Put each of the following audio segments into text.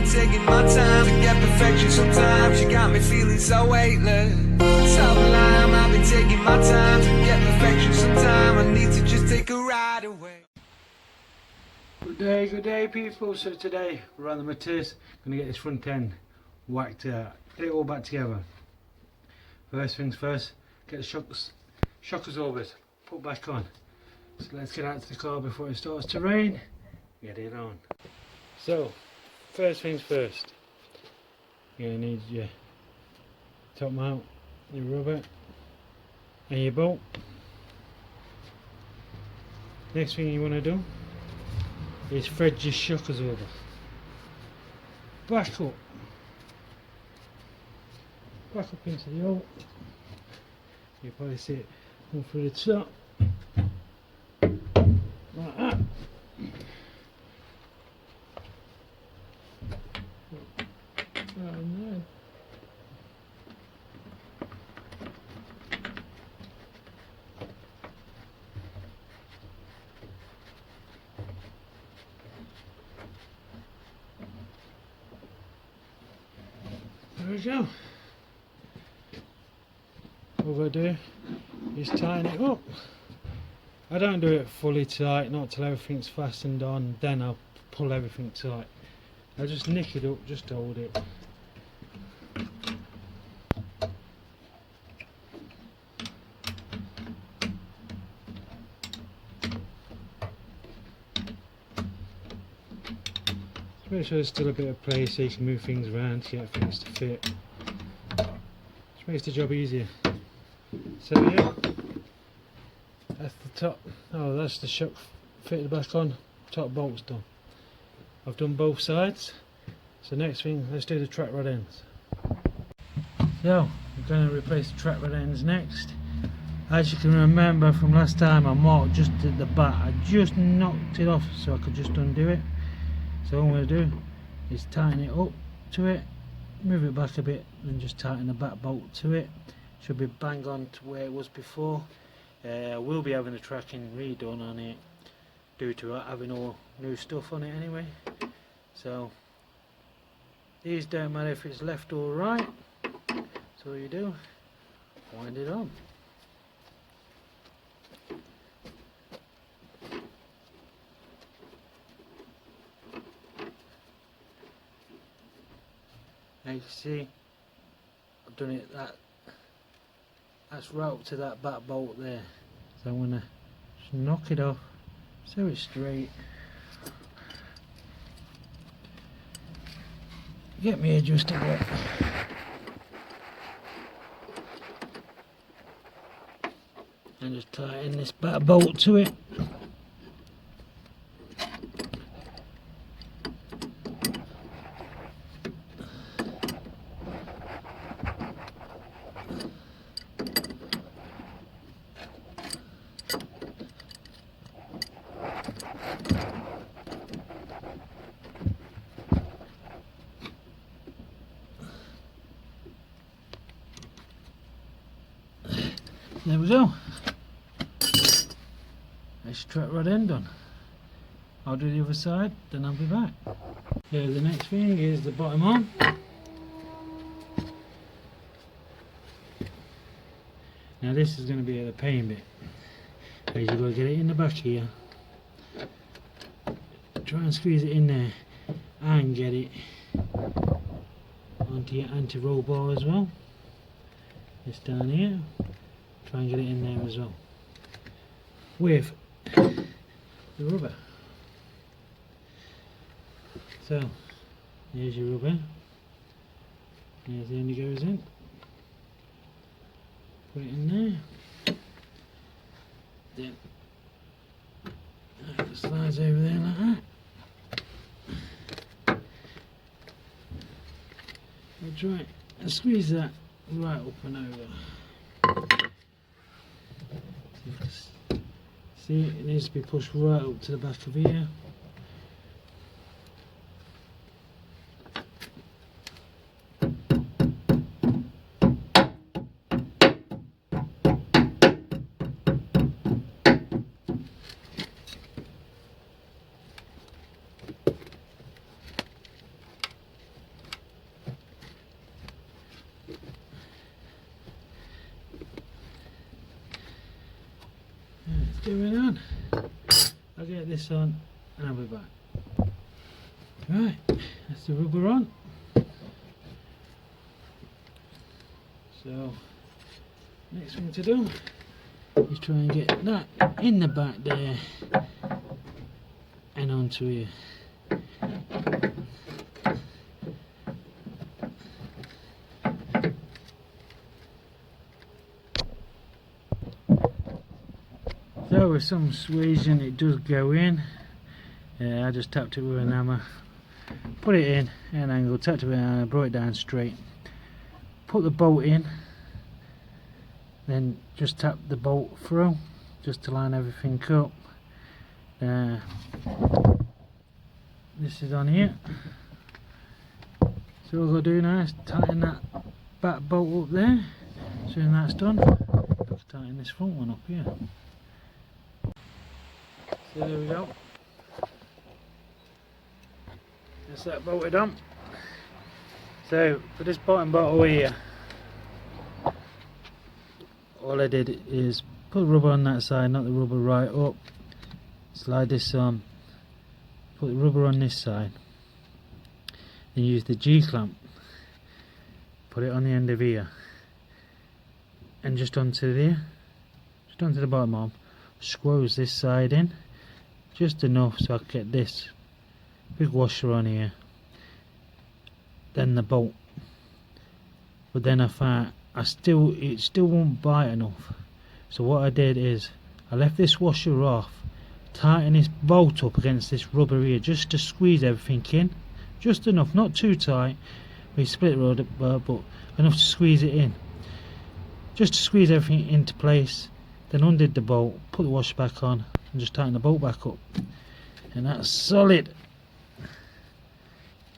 been taking my time to get perfection sometimes. You got me feeling so weightless. Stop lying, I've been taking my time to get perfection sometime. I need to just take a ride away. Good day people. So today we're on the Matiz, gonna get this front end whacked out, get it all back together. First things first, get the shock absorbers put back on. So let's get out to the car before it starts to rain, get it on. So first things first, you're gonna need your top mount, your rubber and your bolt. Next thing you want to do is thread your shock absorber back up into the hole. You'll probably see it come through the top like that. Oh no. There we go. All we'll do is tighten it up. I don't do it fully tight, not till everything's fastened on, then I'll pull everything tight. I just nick it up just to hold it. Just make sure there's still a bit of place so you can move things around to get things to fit. Just makes the job easier. So yeah, that's the top. Oh, that's the shock fitted back on. Top bolt's done. I've done both sides. So next thing, let's do the track rod ends. So we're going to replace the track rod ends next. As you can remember from last time, I marked just at the back. I just knocked it off so I could just undo it. So all I'm going to do is tighten it up to it, move it back a bit, and just tighten the back bolt to it. Should be bang on to where it was before. I will be having the tracking redone on it due to having all new stuff on it anyway. So these don't matter if it's left or right. So all you do, wind it on. Now you can see I've done it that's right up to that back bolt there. So I'm gonna just knock it off so it's straight. Get me adjustable. And just tighten this back bolt to it. There we go. That's track rod end done. I'll do the other side, then I'll be back. Yeah, the next thing is the bottom arm. Now this is going to be the pain bit. Because you've got to get it in the back here. Try and squeeze it in there and get it onto your anti-roll bar as well. This down here. Try and get it in there as well with the rubber. So here's your rubber, here's the end it goes in, put it in there, then it slides over there like that. I'll try and squeeze that right up and over. See, it needs to be pushed right up to the back of here. get this on and I'll be back. Right, that's the rubber on. So next thing to do is try and get that in the back there and onto here. So with some suasion it does go in. I just tapped it with an hammer, put it in at an angle, tapped it with an hammer, brought it down straight, put the bolt in, then just tap the bolt through just to line everything up. This is on here, so all I've got to do now is tighten that back bolt up there. Soon that's done, I'll tighten this front one up here. So there we go, that's that bolted on. So for this bottom bottle here, all I did is put the rubber on that side, not the rubber right up, slide this on, put the rubber on this side, then use the G-clamp, put it on the end of here, and just onto there, just onto the bottom arm, squoze this side in, just enough so I can get this big washer on here, then the bolt. But then I found it still won't bite enough, so what I did is I left this washer off, tighten this bolt up against this rubber here just to squeeze everything in, just enough, not too tight, we split rubber, but enough to squeeze it in, just to squeeze everything into place. Then undid the bolt, put the washer back on and just tighten the bolt back up, and that's solid.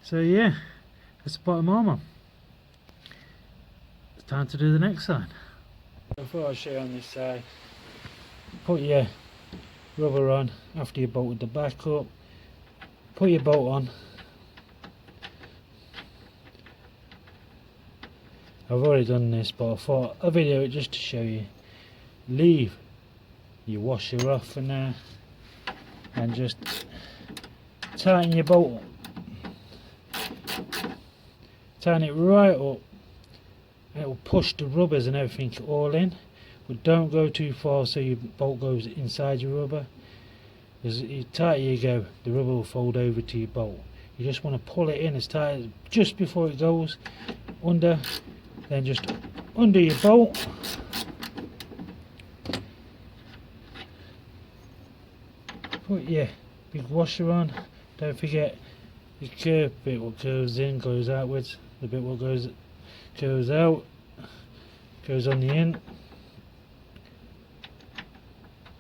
So yeah, that's the bottom arm on. It's time to do the next side. I thought I'd show you on this side. Put your rubber on after you bolted the back up, put your bolt on. I've already done this, but I thought I'll video it just to show you. Leave your washer off for now and just tighten your bolt up. Tighten it right up, and it will push the rubbers and everything all in, but don't go too far so your bolt goes inside your rubber, because the tighter you go, the rubber will fold over to your bolt. You just want to pull it in as tight as just before it goes under, then just under your bolt. Put your big washer on. Don't forget the curved bit what goes in goes outwards, the bit what goes out goes on the end.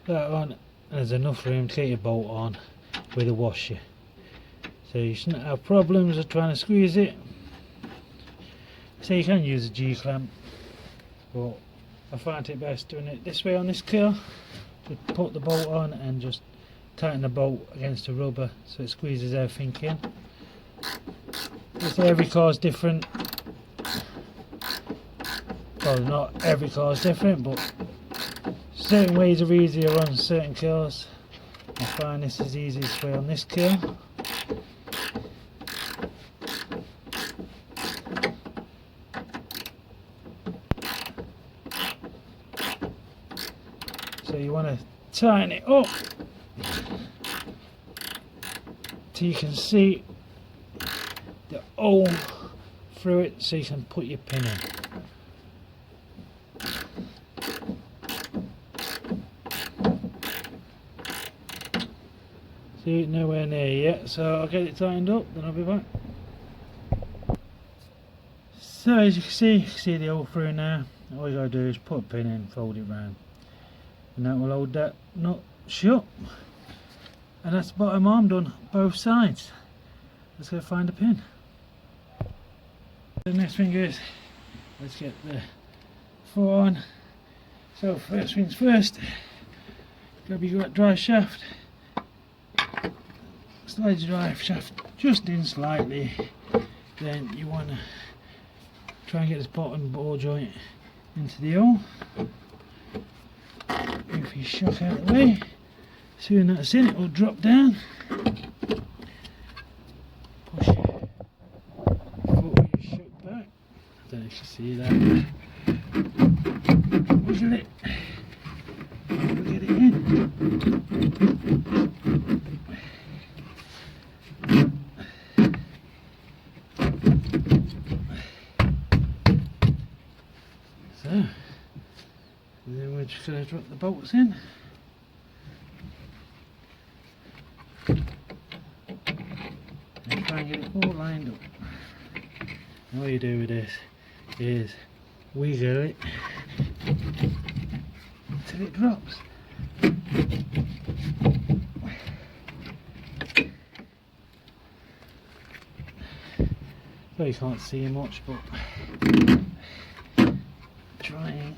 That on, and there's enough room to get your bolt on with a washer, so you shouldn't have problems of trying to squeeze it. So you can use a G-clamp, but I find it best doing it this way on this car. Just put the bolt on and just tighten the bolt against the rubber so it squeezes everything in. Just every car is different. Well, not every car is different, but certain ways are easier on certain cars. I find this is the easiest way on this car. So you want to tighten it up till you can see the hole through it, so you can put your pin in. See, nowhere near yet, so I'll get it tightened up, then I'll be back. So as you can see the hole through now. All you gotta do is put a pin in, fold it round, and that will hold that nut shut. And that's the bottom arm done, both sides. Let's go find a pin. The next thing is, let's get the foot on. So first things first, grab your drive shaft, slide your drive shaft just in slightly, then you want to try and get this bottom ball joint into the hole. Move your shock out of the way, Soon that's in, it will drop down. Push it. Foot is shut back. I don't know if you see that. Wiggle it. We'll get it in. So, and then we're just going to drop the bolts in. And try and get it all lined up. And all you do with this is wiggle it until it drops. So you can't see much, but trying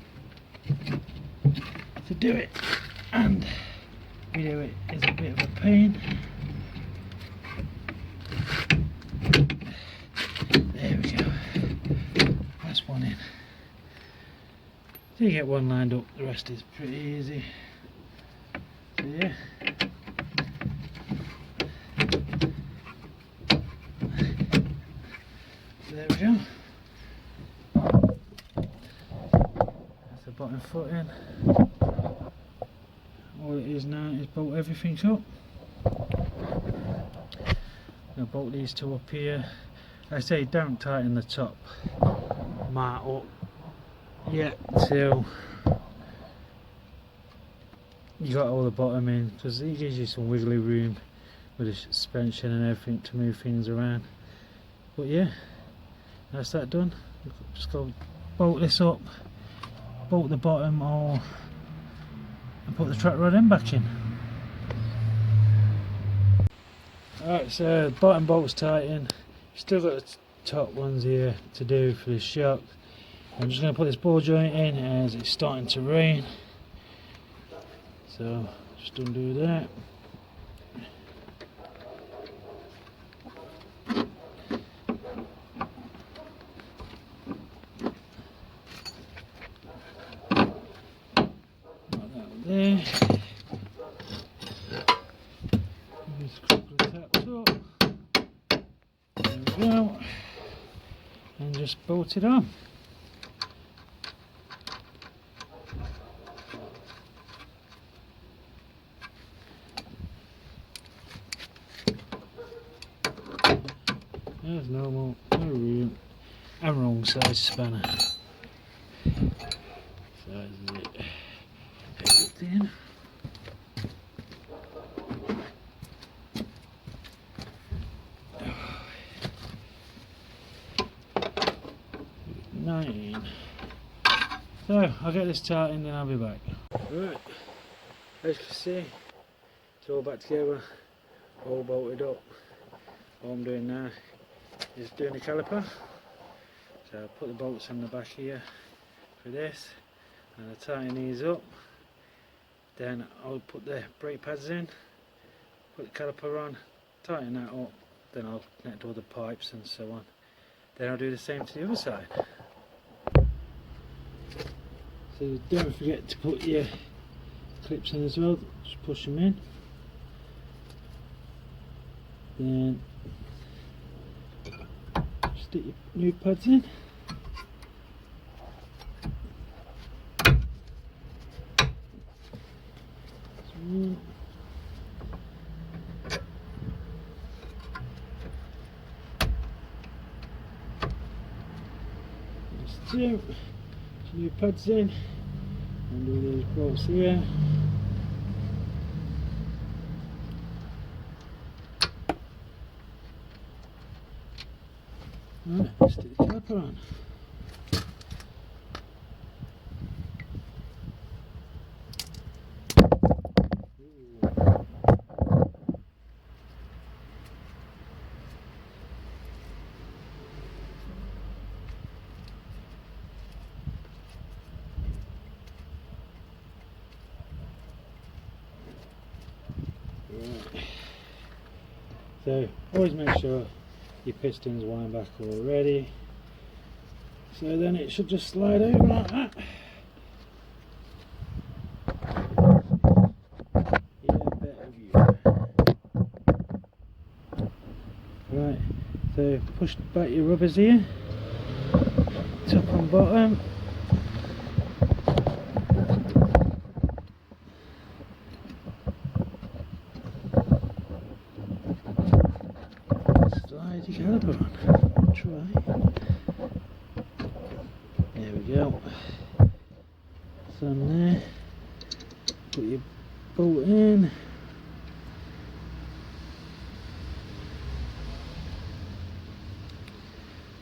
to do it and video it is a bit of a pain. There we go. That's one in. So you get one lined up, the rest is pretty easy. So yeah. There we go. That's the bottom foot in. All it is now is bolt everything up. I'll bolt these two up here. I say don't tighten the top mat up yet till you got all the bottom in, because it gives you some wiggly room with the suspension and everything to move things around. But yeah, that's that done. Just go bolt this up, bolt the bottom all, and put the track rod end back in. Alright, so bottom bolt's tight in. Still got the top ones here to do for the shock. I'm just going to put this ball joint in as it's starting to rain. So just undo that. There. Just crumple the taps up. There we go. And just bolt it on. There's normal, no room, and wrong size spanner. Size it. Everything. So I'll get this tight and then I'll be back. Right, as you can see, it's all back together, all bolted up. All I'm doing now is doing the caliper. So I'll put the bolts in the back here for this, and I'll tighten these up. Then I'll put the brake pads in, put the caliper on, tighten that up, then I'll connect all the pipes and so on. Then I'll do the same to the other side. So don't forget to put your clips in as well, just push them in. Then stick your new pads in. There's two. New pads in, and do these bolts here. Right, stick the caliper on. So always make sure your pistons wind back already. So then it should just slide over like that. Yeah, better. Right, so push back your rubbers here, top and bottom. Slide your caliper on. Try. There we go. It's on there. Put your bolt in.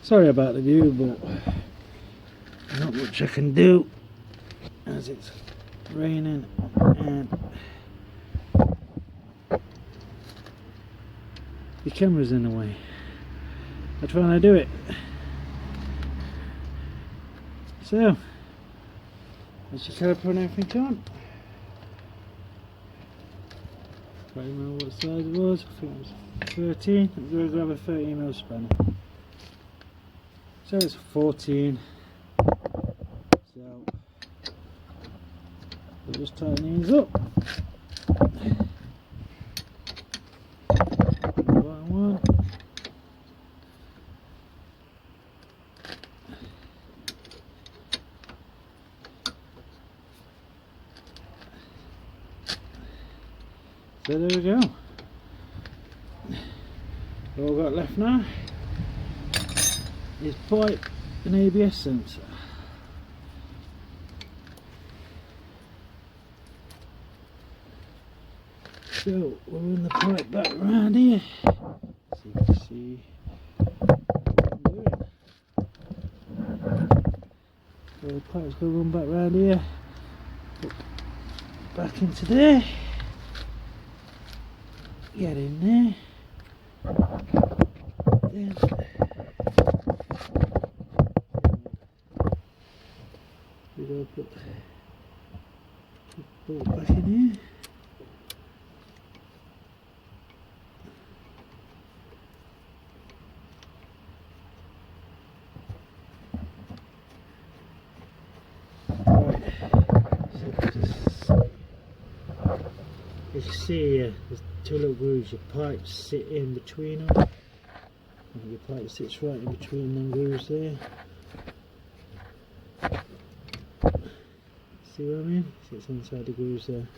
Sorry about the view, but not much I can do as it's raining and the camera's in the way. I'm trying to do it. So, that's your caliper and everything on. I don't remember what size it was. I think it was 13. I'm going to grab a 13mm spanner. So it's 14. So we'll just tighten these up. One. So there we go. All we've got left now is pipe and ABS sensor. So we'll run the pipe back around here. So you can see what I'm doing. So the pipe's going to run back around here, back into there, get in there. Then we're going to put the bolt back in here. Right, so just, as you see here, there's two little grooves. Your pipes sit in between them. And your pipe sits right in between them grooves there. See what I mean? Sits inside the grooves there.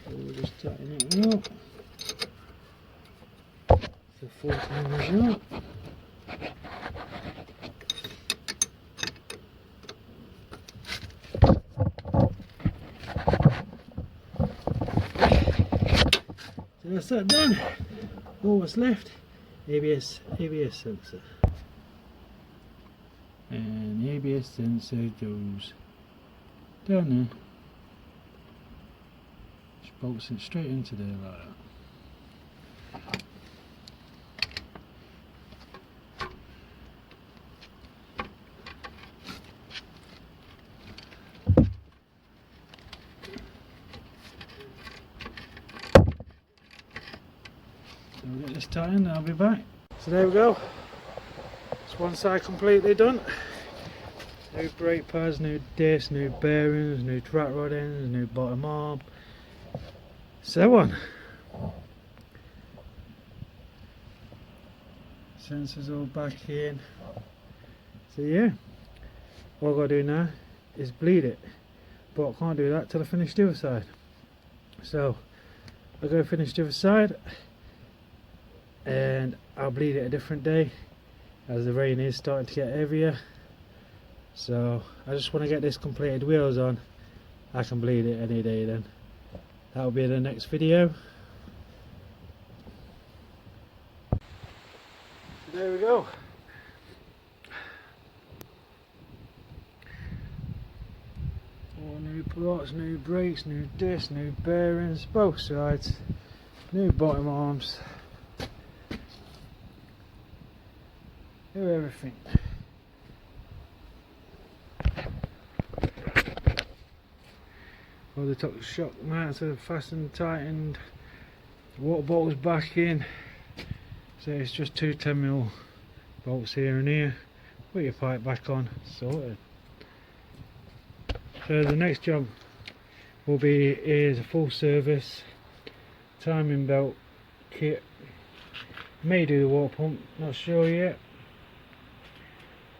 So we'll just tighten it up. So 14 is up. So that's that done. All what's left, ABS sensor. And the ABS sensor goes down there. Just bolts it straight into there like that. So we'll get this tightened and I'll be back. So there we go. It's one side completely done. New brake pads, new discs, new bearings, new track rod ends, new bottom arm. So on. Sensors all back in. So yeah, all I've got to do now is bleed it. But I can't do that till I finish the other side. So I'll go finish the other side and I'll bleed it a different day as the rain is starting to get heavier. So I just want to get this completed wheels on. I can bleed it any day then. That'll be in the next video. There we go. All new parts, new brakes, new discs, new bearings, both sides, new bottom arms. Do everything. All the top shock mounts are fastened, tightened. Water bottles back in. So it's just two 10mm bolts here and here. Put your pipe back on, sorted. So the next job will be is a full service timing belt kit. May do the water pump, not sure yet,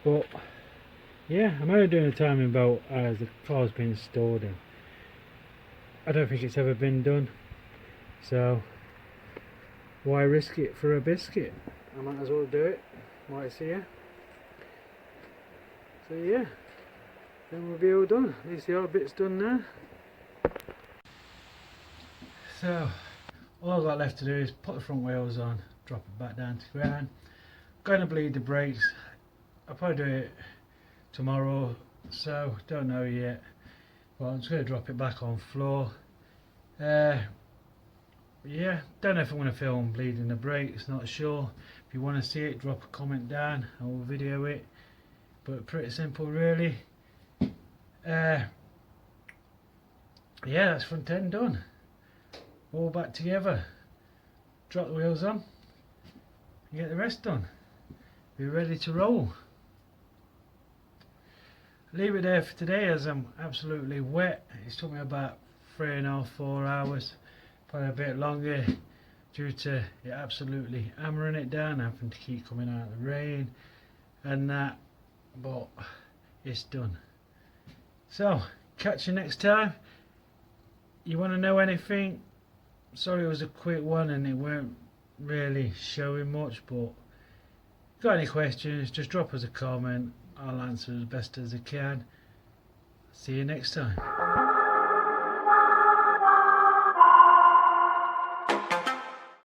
but yeah, I'm only doing a timing belt as the car's been stored in. I don't think it's ever been done, so why risk it for a biscuit? I might as well do it while it's here. So yeah, then we'll be all done. At least the odd bit's done now. So all I've got left to do is put the front wheels on, drop it back down to the ground. Going to bleed the brakes. I'll probably do it tomorrow, so don't know yet. Well, I'm just going to drop it back on floor. Yeah, don't know if I'm going to film bleeding the brakes, not sure. If you want to see it, drop a comment down and we'll video it. But pretty simple really. Yeah, that's front end done. All back together. Drop the wheels on and get the rest done. Be ready to roll. Leave it there for today as I'm absolutely wet. It's took me about 3.5 to 4 hours, probably a bit longer due to it absolutely hammering it down, having to keep coming out of the rain and that, but it's done. So catch you next time. You want to know anything? Sorry it was a quick one and it weren't really showing much, but got any questions, just drop us a comment. I'll answer as best as I can. See you next time.